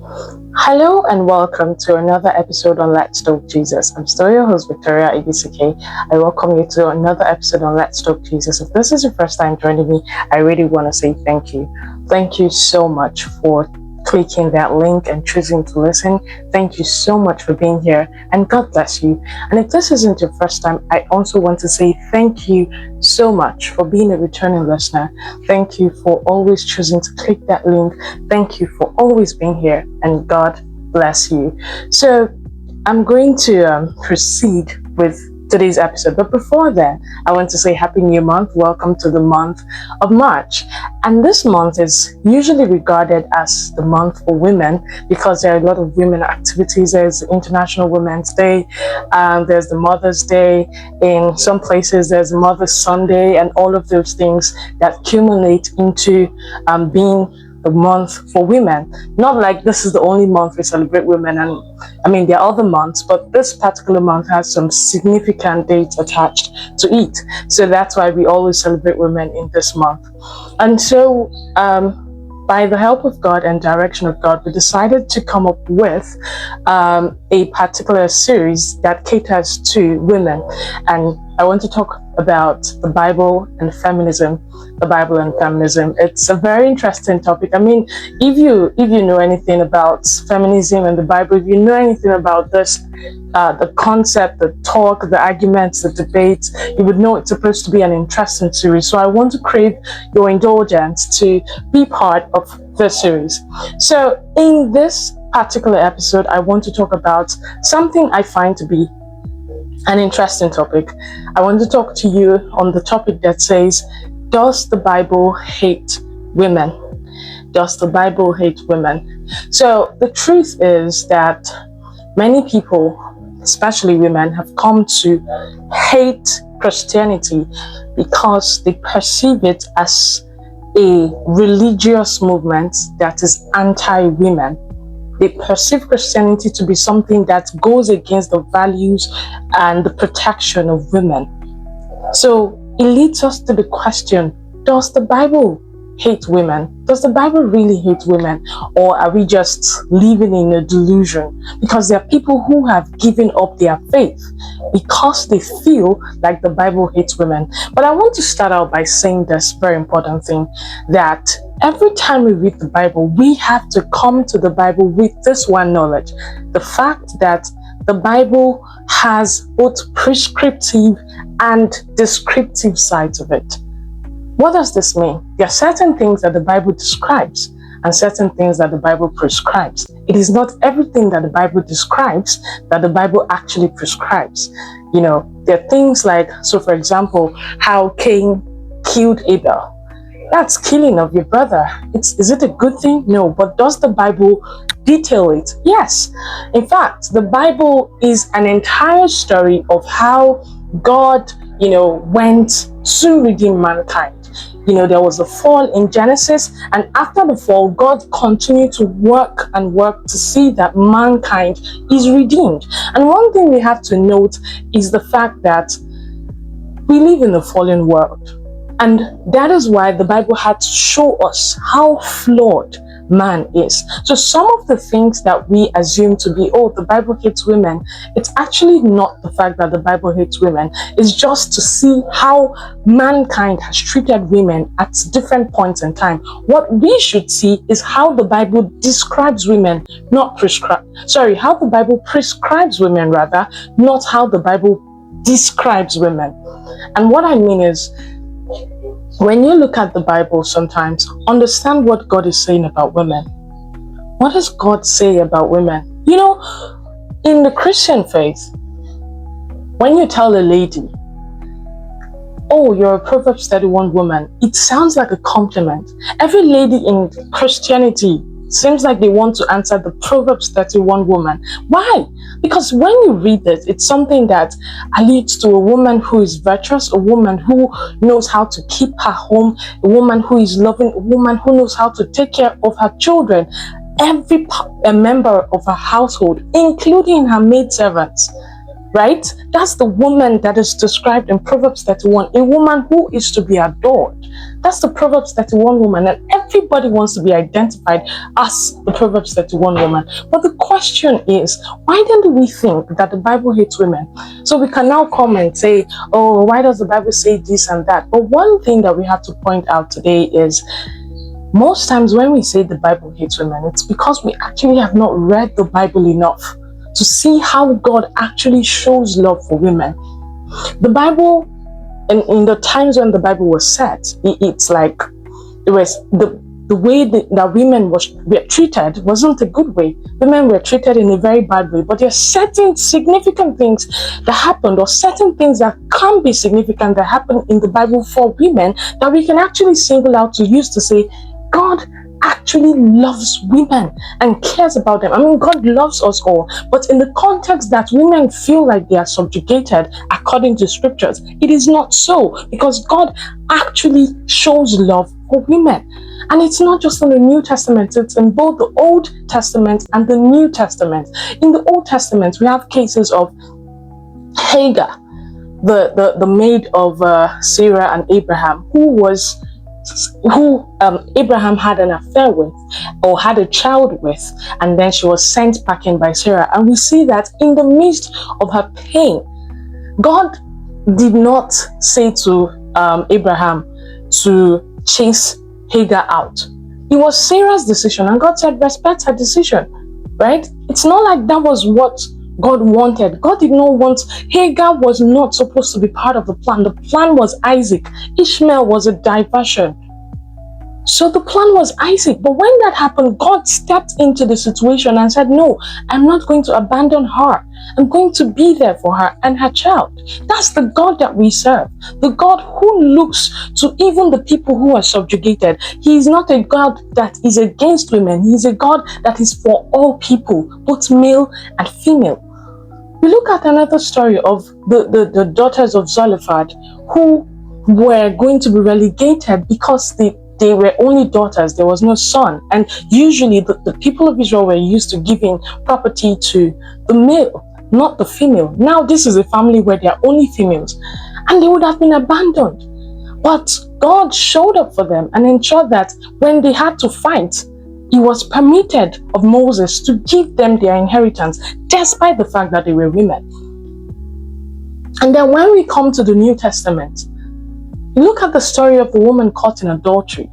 Hello and welcome to another episode on Let's Talk Jesus. I'm still your host, Victoria Ibisike. I welcome you to another episode on Let's Talk Jesus. If this is your first time joining me, I really want to say thank you. Thank you so much for clicking that link and choosing to listen. Thank you so much for being here, and God bless you. And if this isn't your first time, I also want to say thank you so much for being a returning listener. Thank you for always choosing to click that link. Thank you for always being here, and God bless you. So I'm going to proceed with today's episode, but before then, I want to say Happy New Month. Welcome to the month of March. And this month is usually regarded as the month for women because there are a lot of women activities. There's International Women's Day, there's the Mother's Day. In some places, there's Mother's Sunday, and all of those things that accumulate into being the month for women. Not like this is the only month we celebrate women, and I mean there are other months, but this particular month has some significant dates attached to it. So that's why we always celebrate women in this month. And so by the help of God and direction of God, we decided to come up with a particular series that caters to women. And I want to talk about the Bible and feminism. The Bible and feminism. It's a very interesting topic. I mean, if you know anything about feminism and the Bible, if you know anything about this, the concept, the talk, the arguments, the debates, you would know it's supposed to be an interesting series. So I want to crave your indulgence to be part of this series. So in this particular episode, I want to talk about something I find to be an interesting topic. I want to talk to you on the topic that says, does the Bible hate women? Does the Bible hate women? So the truth is that many people, especially women, have come to hate Christianity because they perceive it as a religious movement that is anti-women. They perceive Christianity to be something that goes against the values and the protection of women. So it leads us to the question, does the Bible hate women? Does the Bible really hate women? Or are we just living in a delusion? Because there are people who have given up their faith because they feel like the Bible hates women. But I want to start out by saying this very important thing, that every time we read the Bible, we have to come to the Bible with this one knowledge, the fact that the Bible has both prescriptive and descriptive sides of it. What does this mean? There are certain things that the Bible describes and certain things that the Bible prescribes. It is not everything that the Bible describes that the Bible actually prescribes. You know, there are things like, so for example, how Cain killed Abel. That's killing of your brother. Is it a good thing? No. But does the Bible detail it? Yes. In fact, the Bible is an entire story of how God, went to redeem mankind. There was a fall in Genesis, and after the fall, God continued to work to see that mankind is redeemed. And one thing we have to note is the fact that we live in a fallen world. And that is why the Bible had to show us how flawed man is. So some of the things that we assume to be, the Bible hates women, it's actually not the fact that the Bible hates women. It's just to see how mankind has treated women at different points in time. What we should see is how the Bible describes women, how the Bible prescribes women rather, not how the Bible describes women. And what I mean is, when you look at the Bible sometimes, understand what God is saying about women. What does God say about women? In the Christian faith, when you tell a lady, you're a Proverbs 31 woman, it sounds like a compliment. Every lady in Christianity seems like they want to answer the Proverbs 31 woman. Why? Because when you read it, it's something that alludes to a woman who is virtuous, a woman who knows how to keep her home, a woman who is loving, a woman who knows how to take care of her children, a member of her household, including her maidservants. right? That's the woman that is described in Proverbs 31, a woman who is to be adored. That's the Proverbs 31 woman, and everybody wants to be identified as the Proverbs 31 woman. But the question is, why then do we think that the Bible hates women? So we can now come and say, oh, why does the Bible say this and that? But one thing that we have to point out today is, most times when we say the Bible hates women, it's because we actually have not read the Bible enough to see how God actually shows love for women. The Bible, in the times when the Bible was set, it's like it was the way that women were treated wasn't a good way. Women were treated in a very bad way. But there are certain significant things that happened, or certain things that can be significant that happen in the Bible for women, that we can actually single out to use to say, God actually loves women and cares about them. I mean, God loves us all, but in the context that women feel like they are subjugated according to scriptures, it is not so, because God actually shows love for women. And it's not just in the New Testament, it's in both the Old Testament and the New Testament. In the Old Testament, we have cases of Hagar, the maid of Sarah and Abraham, who Abraham had an affair with, or had a child with, and then she was sent packing by Sarah. And we see that in the midst of her pain, God did not say to Abraham to chase Hagar out. It was Sarah's decision, and God said, respect her decision, right? It's not like that was what God wanted. God did not want, Hagar was not supposed to be part of the plan. The plan was Isaac. Ishmael was a diversion. So the plan was Isaac. But when that happened, God stepped into the situation and said, no, I'm not going to abandon her. I'm going to be there for her and her child. That's the God that we serve. The God who looks to even the people who are subjugated. He is not a God that is against women. He is a God that is for all people, both male and female. We look at another story of the daughters of Zelophehad, who were going to be relegated because they were only daughters. There was no son. And usually the people of Israel were used to giving property to the male, not the female. Now this is a family where there are only females, and they would have been abandoned. But God showed up for them and ensured that when they had to fight, it was permitted of Moses to give them their inheritance, despite the fact that they were women. And then when we come to the New Testament, look at the story of the woman caught in adultery.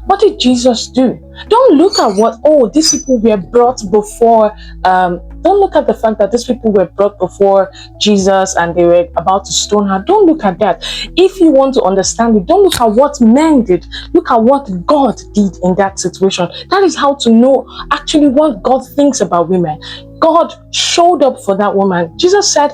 What did Jesus do? Don't look at these people were brought before, don't look at the fact that these people were brought before Jesus and they were about to stone her. Don't look at that. If you want to understand it, don't look at what men did. Look at what God did in that situation. That is how to know actually what God thinks about women. God showed up for that woman. Jesus said,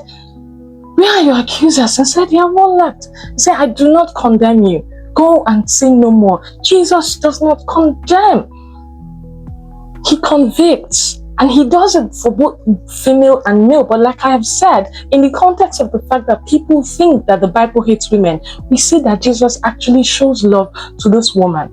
where are your accusers? And said, you have all left. He said, I do not condemn you. Go and sin no more. Jesus does not condemn. He convicts. And he does it for both female and male. But like I have said, in the context of the fact that people think that the Bible hates women, we see that Jesus actually shows love to this woman.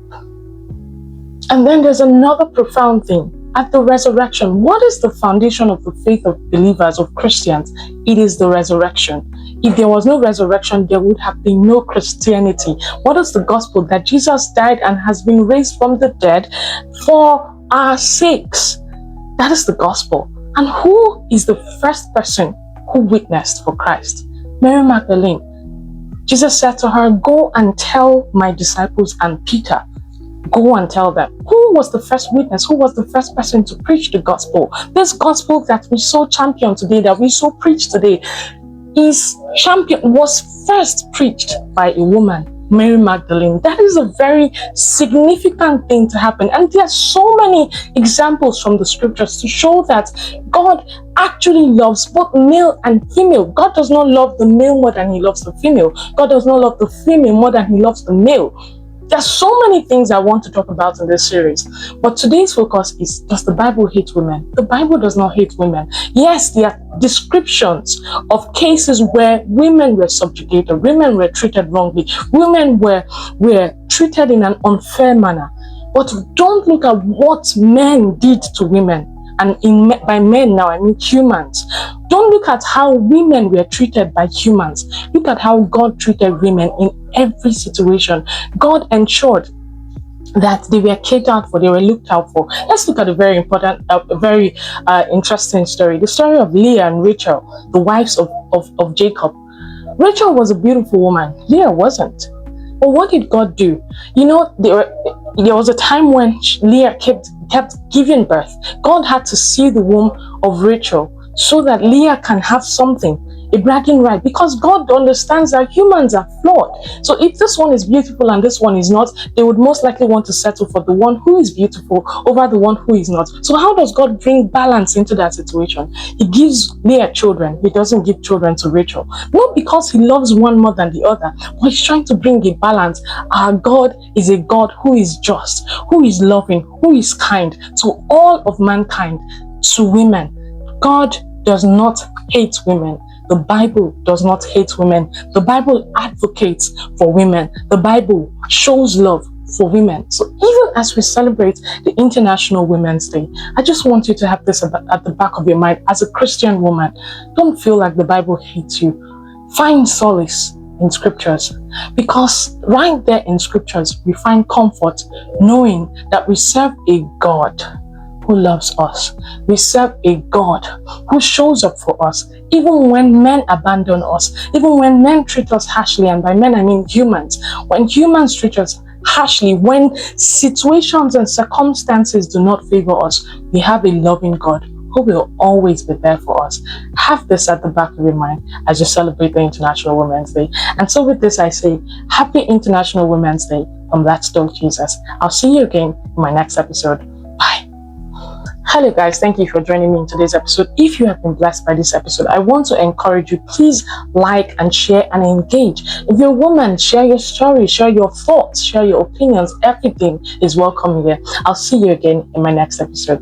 And then there's another profound thing. At the resurrection, what is the foundation of the faith of believers, of Christians? It is the resurrection. If there was no resurrection, there would have been no Christianity. What is the gospel? That Jesus died and has been raised from the dead for our sakes. That is the gospel. And who is the first person who witnessed for Christ? Mary Magdalene. Jesus said to her, go and tell my disciples and Peter. Go and tell them. Who was the first witness? Who was the first person to preach the gospel? This gospel that we so champion today, that we so preach today, was first preached by a woman, Mary Magdalene. That is a very significant thing to happen. And there are so many examples from the scriptures to show that God actually loves both male and female. God does not love the male more than he loves the female. God does not love the female more than he loves the male. There's so many things I want to talk about in this series, but today's focus is, does the Bible hate women? The Bible does not hate women. Yes, there are descriptions of cases where women were subjugated, women were treated wrongly, women were treated in an unfair manner. But don't look at what men did to women. And by men now, I mean humans. Don't look at how women were treated by humans. Look at how God treated women in every situation. God ensured that they were catered for, they were looked out for. Let's look at a very important, very interesting story. The story of Leah and Rachel, the wives of Jacob. Rachel was a beautiful woman. Leah wasn't. But what did God do? You know, there was a time when Leah kept giving birth. God had to see the womb of Rachel so that Leah can have something, a bragging right, because God understands that humans are flawed. So if this one is beautiful and this one is not, they would most likely want to settle for the one who is beautiful over the one who is not. So how does God bring balance into that situation? He gives Leah children. He doesn't give children to Rachel. Not because he loves one more than the other, but he's trying to bring a balance. Our God is a God who is just, who is loving, who is kind to all of mankind, to women. God does not hate women. The Bible does not hate women. The Bible advocates for women. The Bible shows love for women. So even as we celebrate the International Women's Day, I just want you to have this at the back of your mind. As a Christian woman, don't feel like the Bible hates you. Find solace in scriptures, because right there in scriptures we find comfort knowing that we serve a God who loves us. We serve a God who shows up for us, even when men abandon us, even when men treat us harshly, and by men I mean humans. When humans treat us harshly, when situations and circumstances do not favor us, we have a loving God who will always be there for us. Have this at the back of your mind as you celebrate the International Women's Day. And so with this, I say, Happy International Women's Day from Let's Talk Jesus. I'll see you again in my next episode. Bye. Hello guys, thank you for joining me in today's episode. If you have been blessed by this episode, I want to encourage you, please like and share and engage. If you're a woman, share your story, share your thoughts, share your opinions. Everything is welcome here. I'll see you again in my next episode.